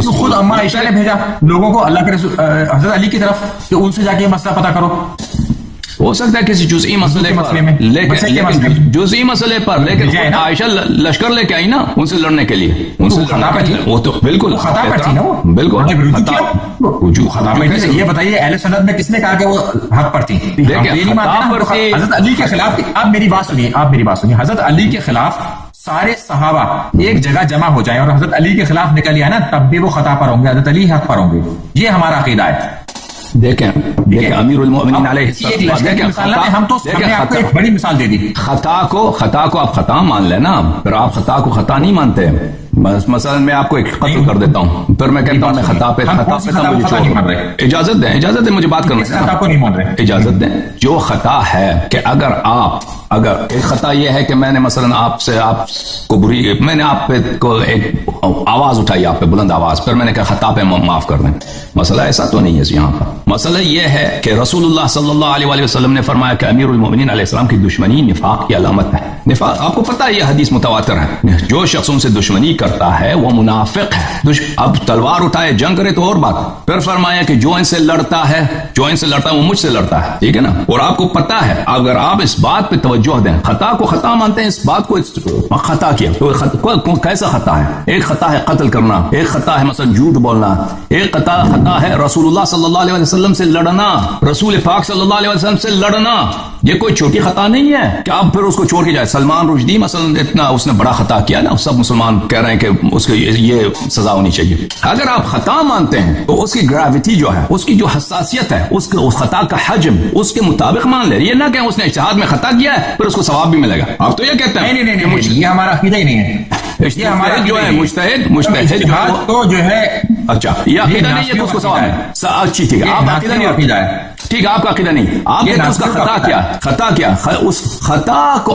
تو خود اما عائشہ نے بھیجا لوگوں کو اللہ کے رسول حضرت علی کی طرف کہ ان سے جا کے مسئلہ پتہ کرو. ہو سکتا ہے کسی جزئی مسئلے پر، لیکن جزئی مسئلے پر، لیکن عائشہ لشکر لے کے آئی نا ان سے لڑنے کے لیے. ان سے خطا پہ تھی، وہ تو بالکل خطا پہ تھی نا، وہ بالکل خطا پہ تھی. یہ بتائیے اہل سنت میں کس نے کہا کہ وہ حق پر تھی؟ حضرت علی کے خلاف. آپ میری بات سنیے، آپ میری بات سنیے. حضرت علی کے خلاف سارے صحابہ ایک جگہ جمع ہو جائیں اور حضرت علی کے خلاف نکل آئے نا، تب بھی وہ خطا پر ہوں گے، حضرت علی حق پر ہوں گے. یہ ہمارا عقیدہ ہے. دیکھیں امیر المؤمنین علیہ السلام، ہم تو آپ کو ایک بڑی مثال دے دی. خطا کو آپ خطا مان لینا، پھر آپ خطا کو خطا نہیں مانتے. بس مثلا میں آپ کو ایک قتل کر دیتا ہوں، پھر میں کہتا ہوں میں خطا پہ اجازت دیں مجھے بات کرنا، اجازت دیں. جو خطا ہے کہ اگر ایک خطا یہ ہے کہ میں نے مثلا آپ کو میں نے آپ پہ ایک آواز اٹھائی، آپ پہ بلند آواز، پھر میں نے کہا خطا پہ معاف کر دیں. مسئلہ ایسا تو نہیں ہے یہاں پر. مسئلہ یہ ہے کہ رسول اللہ صلی اللہ علیہ وسلم نے فرمایا کہ امیر المؤمنین علیہ السلام کی دشمنی نفاق کی علامت ہے. نفاق آپ کو پتہ ہے، یہ حدیث متواتر ہے. جو شخص ان سے دشمنی کرتا ہے وہ منافق ہے. اب تلوار اٹھائے جنگ کرے تو اور بات. پھر فرمایا کہ جو ان سے لڑتا ہے وہ مجھ سے لڑتا ہے. ٹھیک ہے نا. اور آپ کو پتہ ہے اگر آپ اس بات پہ توجہ دیں، خطا کو خطا مانتے ہیں، اس بات کو خطا کیا تو کیسا خطا ہے؟ ایک خطا ہے قتل کرنا، ایک خطا ہے مثلا جھوٹ بولنا، ایک خطا ہے رسول اللہ صلی اللہ علیہ وسلم سے لڑنا، رسول پاک صلی اللہ علیہ وسلم سے لڑنا. یہ کوئی چھوٹی خطا نہیں ہے کہ آپ پھر اس کو چھوڑ کے جائے. سلمان رشدی مثلا اتنا اس نے بڑا خطا کیا نا، سب مسلمان کہہ رہے ہیں کہ اس کی یہ سزا ہونی چاہیے. اگر آپ خطا مانتے ہیں تو اس کی گریوٹی جو ہے، اس کی جو حساسیت ہے، اس خطا کا حجم اس کے مطابق مان لے. یہ نہ کہ اس نے اجتہاد میں خطا کیا ہے پھر اس کو ثواب بھی ملے گا. آپ تو یہ کہتے ہیں نہیں، یہ ہمارا عقیدہ ہی نہیں ہے. یہ ہمارا جو ہے مجتہد تو جو ہے، اچھا یہ عقیدہ نہیں ہے تو اس کو ثواب ہے. اچھی ٹھیک ہے، آپ عقیدہ نہیں ہے، ٹھیک ہے آپ کا عقیدہ نہیں. آپ کہتے ہیں اس کا خطا کیا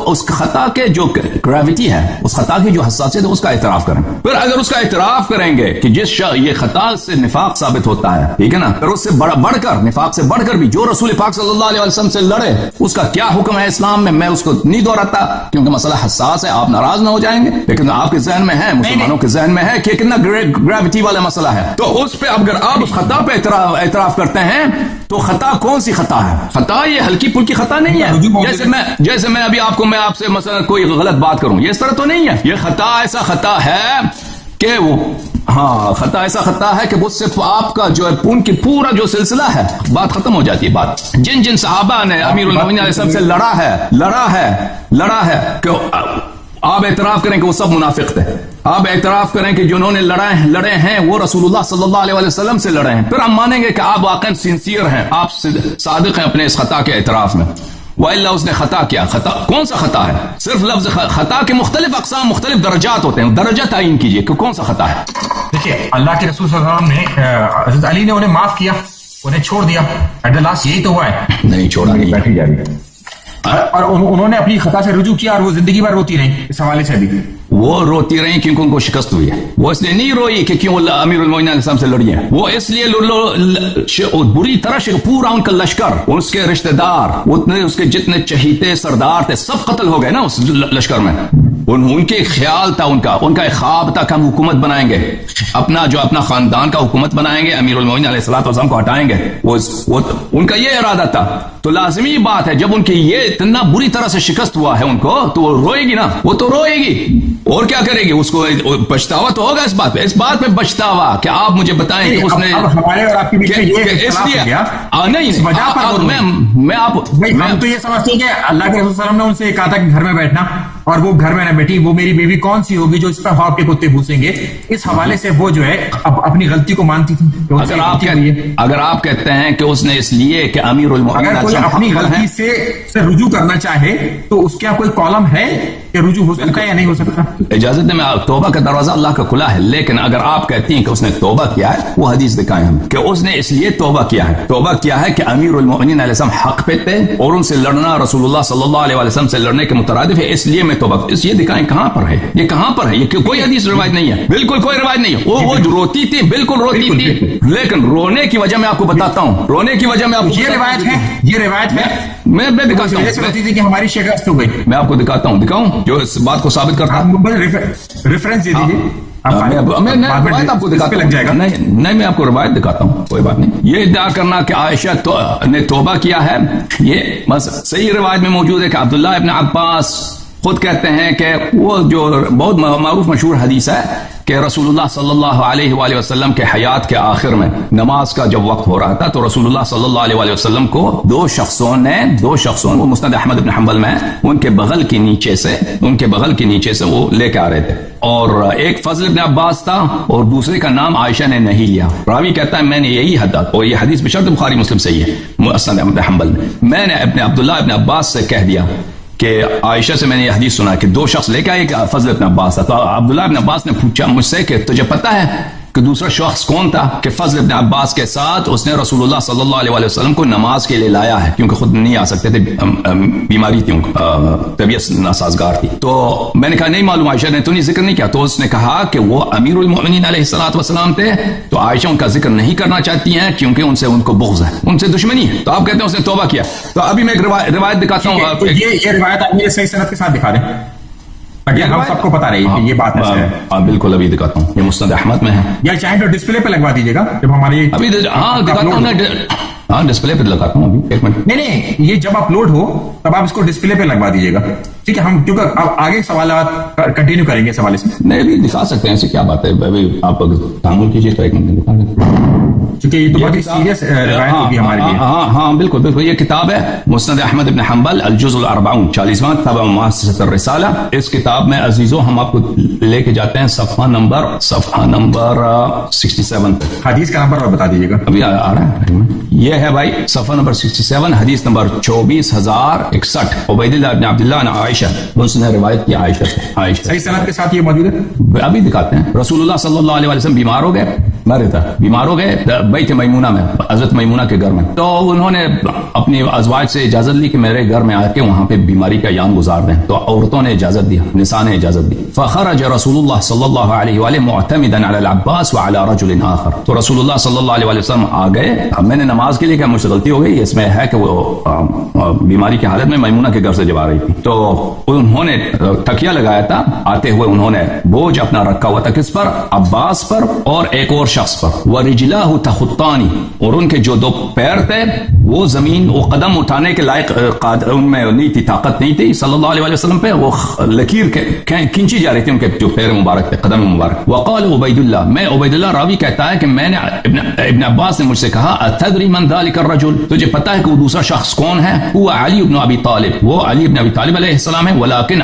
اس خطا کے جو گریوٹی ہے، اس خطا کی جو حساسیت ہے، اس کا اعتراف کریں. پھر اگر اس کا اعتراف کریں گے کہ جس یہ خطا سے نفاق ثابت ہوتا ہے، ٹھیک ہے نا، پھر اس سے بڑھ کر نفاق سے بڑھ کر بھی جو رسول پاک صلی اللہ علیہ وسلم سے لڑے اس کا کیا حکم ہے اسلام میں، میں اس کو نہیں دہراتا کیونکہ مسئلہ حساس ہے، آپ ناراض نہ ہو جائیں گے. لیکن آپ کے ذہن میں ہے، مسلمانوں کے ذہن میں ہے کہ کتنا گریوٹی والا مسئلہ ہے. تو اس پہ اگر آپ اس خطا پہ اعتراف کرتے ہیں تو خطا کون سی خطا ہے؟ خطا یہ ہلکی پھلکی خطا نہیں ہے. جیسے میں ابھی میں آپ سے مثلا کوئی غلط بات کروں، یہ اس طرح تو نہیں ہے. یہ خطا ایسا خطا ہے کہ خطا ایسا خطا ہے کہ اس سے آپ کا جو ہے ان کی پورا جو سلسلہ ہے بات ختم ہو جاتی ہے. بات جن صحابہ نے امیر المؤمنین علیہ السلام سے لڑا ہے کہ آپ اعتراف کریں کہ وہ سب منافق تھے. آپ اعتراف کریں کہ جنہوں نے لڑے ہیں وہ رسول اللہ صلی اللہ علیہ وسلم سے لڑے ہیں. پھر ہم مانیں گے کہ آپ واقعا سنسیئر ہیں، آپ صادق ہیں اپنے اس خطا کے اعتراف میں. وَإِلَّا اس نے خطا کیا. خطا کون سا خطا ہے؟ صرف لفظ خطا کے مختلف اقسام، مختلف درجات ہوتے ہیں. درجہ تعین کیجئے کہ کون سا خطا ہے. دیکھیے اللہ کے رسول صلی اللہ علیہ وسلم نے حضرت علی نے انہیں معاف کیا، انہیں چھوڑ دیا. ایٹ دا لاسٹ یہی تو ہوا ہے. نہیں چھوڑا نہیں، بیٹھی جا رہی ہے. اور انہوں نے اپنی خطا سے رجوع کیا اور وہ زندگی بھر روتی رہی. اس حوالے سے بھی وہ روتی رہی کیونکہ ان کو شکست ہوئی ہے. وہ اس لیے نہیں روئی کہ کیوں امیر المؤمنین علیہ السلام سے لڑی ہے. وہ اس لیے بری طرح سے پورا ان کا لشکر، اس کے رشتہ دار، اس کے جتنے چہیتے سردار تھے سب قتل ہو گئے نا اس لشکر میں. ان کے خیال تھا، ان کا ایک خواب تھا کہ ہم حکومت بنائیں گے، اپنا خاندان کا حکومت بنائیں گے، امیر المؤمنین علیہ السلام کو ہٹائیں گے. ان کا یہ ارادہ تھا. تو لازمی بات ہے جب ان کی یہ اتنا بری طرح سے شکست ہوا ہے ان کو تو وہ روئے گی نا، وہ تو روئے گی. اور کیا کرے گی؟ اس کو پچھتاوا تو ہوگا اس بات پہ پچھتاوا کہ آپ مجھے بتائیں کہ اس نے ہمارے اور آپ کے بیچ میں یہ ہم تو یہ سمجھتے ہیں کہ اللہ کے رسول صلی اللہ علیہ وسلم نے ان سے کہا تھا کہ گھر میں بیٹھنا، اور وہ گھر میں نہ بیٹھی. وہ میری بیوی کون سی ہوگی جو اس پر خواب کے کتے بھوسیں گے. اس حوالے سے وہ جو ہے اپنی غلطی کو مانتی تھی. اگر آپ کہتے ہیں کہ اس نے اس لیے کہ امیر المؤمنین اگر کوئی اپنی غلطی سے رجوع کرنا چاہے تو اس کا کوئی کالم ہے کہ رجوع ہو سکتا ہے یا نہیں ہو سکتا؟ اجازت دیں، میں توبہ کا دروازہ اللہ کا کھلا ہے. لیکن اگر آپ کہتی ہیں کہ اس نے توبہ کیا ہے، وہ حدیث دکھائیں ہم کہ اس نے اس لیے توبہ کیا ہے کہ امیر المؤمنین علیہ السلام حق پہ تھے اور ان سے لڑنا رسول اللہ صلی اللہ علیہ وسلم سے لڑنے کے مترادف ہے، اس لیے میں توبہ. اس یہ دکھائیں کہاں پر ہے، یہ کہاں پر ہے؟ یہ کوئی حدیث روایت نہیں ہے، بالکل کوئی روایت نہیں ہے. وہ روتی تھی، بالکل روتی تھی، لیکن رونے کی وجہ میں آپ کو بتاتا ہوں. رونے کی وجہ میں آپ کو یہ روایت ہے میں دکھاتا ہوں. کہ ہماری شکست ہو گئی. میں آپ کو دکھاؤں جو اس بات کو ثابت کرتا ہوں. ریفرنس دے دیجیے. میں روایت آپ کو دکھاتا ہوں. لگ جائے گا. نہیں میں آپ کو روایت دکھاتا ہوں, کوئی بات نہیں. یہ ادعا کرنا کہ عائشہ نے توبہ کیا ہے, یہ بس صحیح روایت میں موجود ہے کہ عبداللہ ابن عباس خود کہتے ہیں کہ وہ جو بہت معروف مشہور حدیث ہے کہ رسول اللہ صلی اللہ علیہ وآلہ وسلم کے حیات کے آخر میں نماز کا جب وقت ہو رہا تھا تو رسول اللہ صلی اللہ علیہ وآلہ وسلم کو دو شخصوں وہ مسند احمد بن حنبل میں ان کے بغل کے نیچے سے وہ لے کے آ رہے تھے, اور ایک فضل ابن عباس تھا اور دوسرے کا نام عائشہ نے نہیں لیا. راوی کہتا ہے میں نے یہی حدیث, اور یہ حدیث بشرط بخاری مسلم صحیح ہے مسند احمد بن حنبل میں نے اپنے عبداللہ ابن عباس سے کہہ دیا کہ عائشہ سے میں نے یہ حدیث سنا کہ دو شخص لے کے آئے کہ فضل ابن عباس تھا. تو عبداللہ ابن عباس نے پوچھا مجھ سے کہ تجھے پتا ہے کہ دوسرا شخص کون تھا؟ کہ فضل ابن عباس کے ساتھ اس نے رسول اللہ صلی اللہ علیہ وسلم کو نماز کے لیے لایا ہے, کیونکہ خود نہیں آ سکتے تھے, بیماری تھی, طبیعت ناسازگار تھی. تو میں نے کہا نہیں معلوم, عائشہ نے تو نہیں ذکر نہیں کیا. تو اس نے کہا کہ وہ امیر المؤمنین علیہ الصلوۃ والسلام تھے, تو عائشہ ان کا ذکر نہیں کرنا چاہتی ہیں کیونکہ ان کو بغض ہے, ان سے دشمنی ہے. تو آپ کہتے ہیں اس نے توبہ کیا. تو ابھی میں ایک روایت دکھاتا ہوں. یہ روایت آپ مجھے صحیح سند کے ساتھ دکھا دیں تاکہ ہم سب کو پتا رہی ہے کہ یہ بات ہے. بالکل ابھی دکھاتا ہوں, یہ مسند احمد میں ہے. یا چاہیں تو ڈسپلے پہ لگوا دیجیے گا جب ہماری ابھی دکھاتا ہوں نا, ڈسپلے پہ لگاتا ہوں ابھی, ایک منٹ. نہیں یہ جب اپلوڈ ہو تب آپ اس کو ڈسپلے پہ لگوا دیجیے گا, ٹھیک ہے؟ ہم کیونکہ اب آگے سوالات کنٹینیو کریں گے سوال اس میں. نہیں ابھی دکھا سکتے ہیں, ایسے کیا بات ہے, ابھی آپ تعامل کیجیے تو ایک منٹ دکھا دیں, کیونکہ یہ تو بہت ہی سیریس روایت ہوگی ہمارے لیے. ہاں بالکل. یہ کتاب ہے مسند احمد بن حنبل الجزء الاربعون 40واں تبع مؤسسۃ الرسالہ. اس کتاب میں عزیزو ہم آپ کو لے کے جاتے ہیں صفحہ نمبر 67 پہ. حدیث کا نمبر بتا دیجیے گا, ابھی آ رہا ہے. یہ ہے بھائی صفحہ نمبر 67, حدیث نمبر 24061. عبید اللہ بن عبداللہ نے عائشہ, اس نے روایت کی عائشہ سے. صحیح سند کے ساتھ یہ موجود ہے. ابھی دکھاتے ہیں. رسول اللہ صلی اللہ علیہ وسلم بیمار ہو گئے بیت میمونہ میں, حضرت میمونہ کے گھر میں. تو انہوں نے اپنی ازواج سے اجازت لی کہ میرے گھر میں آ کے وہاں پہ بیماری کا ایام گزار دیں. تو عورتوں نے اجازت دی, نساء نے اجازت دی. فخرج رسول اللہ صلی اللہ علیہ وآلہ معتمدا علی العباس وعلی رجل آخر. تو رسول اللہ صلی اللہ علیہ وسلم آ گئے. میں نے نماز کے لیے کہا مجھ سے غلطی ہو گئی, اس میں ہے کہ وہ بیماری کی حالت میں میمونہ کے گھر سے جب آ رہی تھی تو انہوں نے تکیہ لگایا تھا. آتے ہوئے انہوں نے بوجھ اپنا رکھا ہوا تھا کس پر؟ عباس پر اور ایک اور شخص پر. ورجلاہ تخطانی, اور ان کے جو دو پیر تھے وہ زمین, وہ قدم اٹھانے کے لائق ان میں نہیں تھی, طاقت نہیں تھی صلی اللہ علیہ وسلم پہ. وہ لکیر کھینچی جا رہی تھی ان کے جو پیر مبارک تھے, قدم مبارک. وقال عبید اللہ, میں عبید اللہ راوی کہتا ہے کہ میں نے ابن عباس نے مجھ سے کہا اتدری من ذلک الرجل, تجھے پتا ہے کہ وہ دوسرا شخص کون ہے؟ هو علی بن ابی طالب, وہ علی بن ابی طالب علیہ السلام ہے. ولكن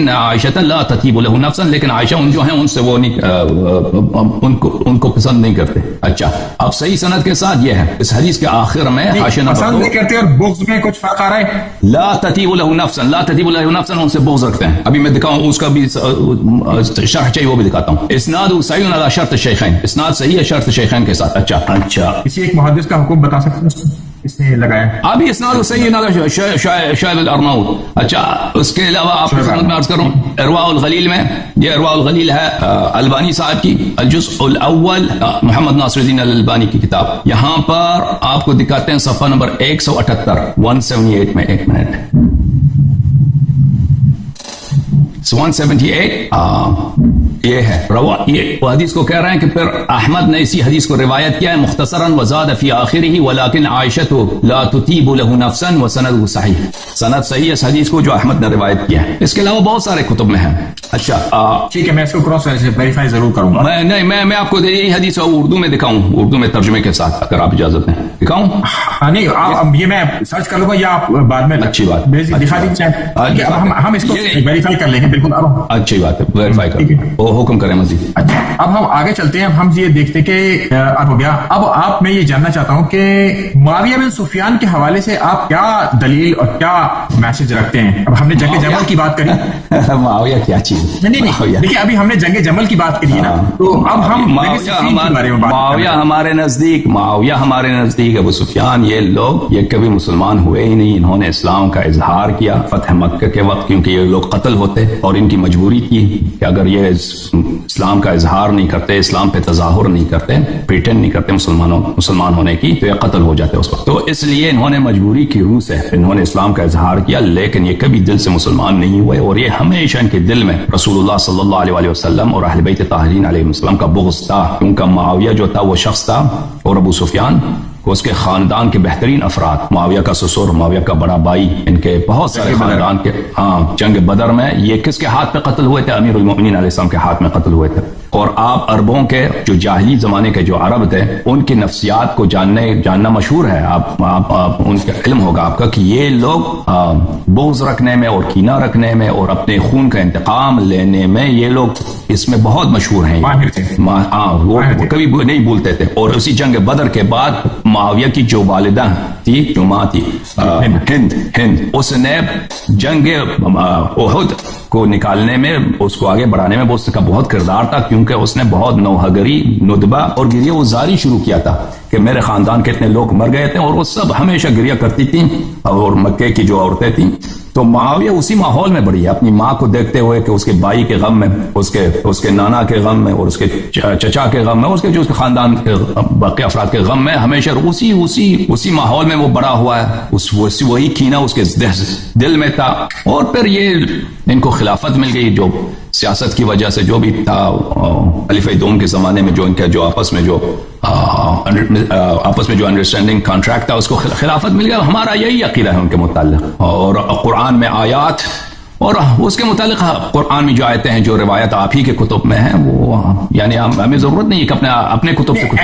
عائشہ لا تطيب له نفسا, لیکن عائشہ ان جو ہیں ان سے وہ نہیں, ان کو پسند نہیں کرتے. اچھا اب صحیح سند کے ساتھ یہ ہے. اس حدیث کے آخر میں پسند نہیں کرتے اور بغض میں کچھ فرق آ رہا ہے. لا تطيب له نفسا, ان سے بغض رکھتے ہیں. ابھی میں دکھاؤں اس کا بھی شرح چاہیے, وہ بھی دکھاتا ہوں. اسناد صحیح علی شرط الشیخین, اسناد صحیح ہے شرط شیخین کے ساتھ. اچھا کسی ایک محدث کا حکم بتا سکتے ہیں اس نے لگایا ابھی اسناد صحیح نہ شاہد الارناؤط. اچھا اس کے علاوہ آپ کو سند میں عرض کروں, ارواء الغلیل میں, یہ ارواء الغلیل ہے البانی صاحب کی, الجزء الاول, محمد ناصر الدین الالبانی کی کتاب. یہاں پر آپ کو دکھاتے ہیں صفحہ نمبر 178 میں. ایک منٹ, 178 یہ ہے یہ حدیث کو کہہ رہے ہیں کہ پھر احمد نے اسی حدیث کو روایت کیا ہے مختصراً وزاد فی آخرہ ولکن عائشہ لا تطیب له نفسا وسند صحیح. سند صحیح ہے اس حدیث کو جو احمد نے روایت کیا ہے. اس کے علاوہ بہت سارے کتب میں ہیں. اچھا ٹھیک ہے, میں اس کو کراس ویریفائی ضرور کروں گا. میں آپ کو یہی حدیث اردو میں دکھاؤں, اردو میں ترجمے کے ساتھ, اگر آپ اجازت دیں دکھاؤں. نہیں آپ یہ میں سرچ کر لوں گا یا آپ بعد میں. اچھی بات, دکھا دیجیے. ہم اس کو ویریفائی کر لیں گے. بالکل اچھی بات ہے, ویریفائی کر حکم کریں مزید. اچھا اب ہم آگے چلتے ہیں. اب ہم یہ دیکھتے کہ اب ہو گیا. اب آپ میں یہ جاننا چاہتا ہوں کہ معاویہ بن سفیان کے حوالے سے آپ کیا دلیل اور کیا میسج رکھتے ہیں؟ اب ہم نے جنگ جمل کی بات کری. معاویہ کیا چیز؟ نہیں دیکھیے, ابھی ہم نے جنگ جمل کی بات کری ہے نا, تو اب ہم معاویہ ہمارے نزدیک ابو سفیان, یہ لوگ یہ کبھی مسلمان ہوئے ہی نہیں. انہوں نے اسلام کا اظہار کیا فتح مکہ کے وقت, کیونکہ یہ لوگ قتل ہوتے اور ان کی مجبوری کی کہ اگر یہ اسلام کا اظہار نہیں کرتے، اسلام پہ تظاہر نہیں کرتے، پریٹینڈ نہیں کرتے مسلمان ہونے کی، تو یہ قتل ہو جاتے اس وقت۔ تو اس لیے انہوں نے مجبوری کی روح سے انہوں نے اسلام کا اظہار کیا، لیکن یہ کبھی دل سے مسلمان نہیں ہوئے، اور یہ ہمیشہ ان کے دل میں رسول اللہ صلی اللہ علیہ وسلم اور اہل بیت طاہرین علیہ السلام کا بغض تھا، کیونکہ معاویہ جو تھا وہ شخص تھا، اور ابو سفیان اس کے خاندان کے بہترین افراد، معاویہ کا سسر، معاویہ کا بڑا بھائی، ان کے بہت سارے خاندان کے جنگ بدر میں یہ کس کے ہاتھ پہ قتل ہوئے تھے؟ امیر المؤمنین علیہ السلام کے ہاتھ میں قتل ہوئے تھے۔ اور آپ عربوں کے جو جاہلی زمانے کے جو عرب تھے ان کی نفسیات کو جاننا مشہور ہے، آپ ان کا علم ہوگا آپ کا کہ یہ لوگ بغض رکھنے میں اور کینہ رکھنے میں اور اپنے خون کا انتقام لینے میں یہ لوگ اس میں بہت مشہور ہیں، وہ کبھی نہیں بھولتے تھے۔ اور اسی جنگ بدر کے بعد معاویہ کی جو والدہ تھی، جو ماں تھی ہند، اس نے جنگ احد کو نکالنے میں، اس کو آگے بڑھانے میں اس کا بہت کردار تھا، کیونکہ اس نے بہت نوحگری، ندبہ اور گریہ وزاری شروع کیا تھا کہ میرے خاندان کے اتنے لوگ مر گئے تھے، اور وہ سب ہمیشہ گریہ کرتی تھیں، اور مکے کی جو عورتیں تھیں۔ تو معاویہ اسی ماحول میں بڑھی ہے، اپنی ماں کو دیکھتے ہوئے کہ اس کے بھائی کے غم میں، اس کے نانا کے غم میں، اور اس کے چچا کے غم میں، اس کے خاندان کے باقی افراد کے غم میں، ہمیشہ اسی ماحول میں وہ بڑا ہوا ہے، وہی کینہ اس کے دل میں تھا۔ اور پھر یہ ان کو خلافت مل گئی، جو سیاست کی وجہ سے جو بھی تھا، خلیفہ دوم کے زمانے میں جو ان کا جو آپس میں جو انڈرسٹینڈنگ کانٹریکٹ تھا، اس کو خلافت مل گیا۔ ہمارا یہی عقیدہ ہے ان کے متعلق، اور قرآن میں آیات اور اس کے متعلق قرآن میں جو آیتیں ہیں، جو روایت آپ ہی کے کتب میں ہیں، وہ یعنی ہمیں ضرورت نہیں ہے کہ اپنے کتب سے کچھ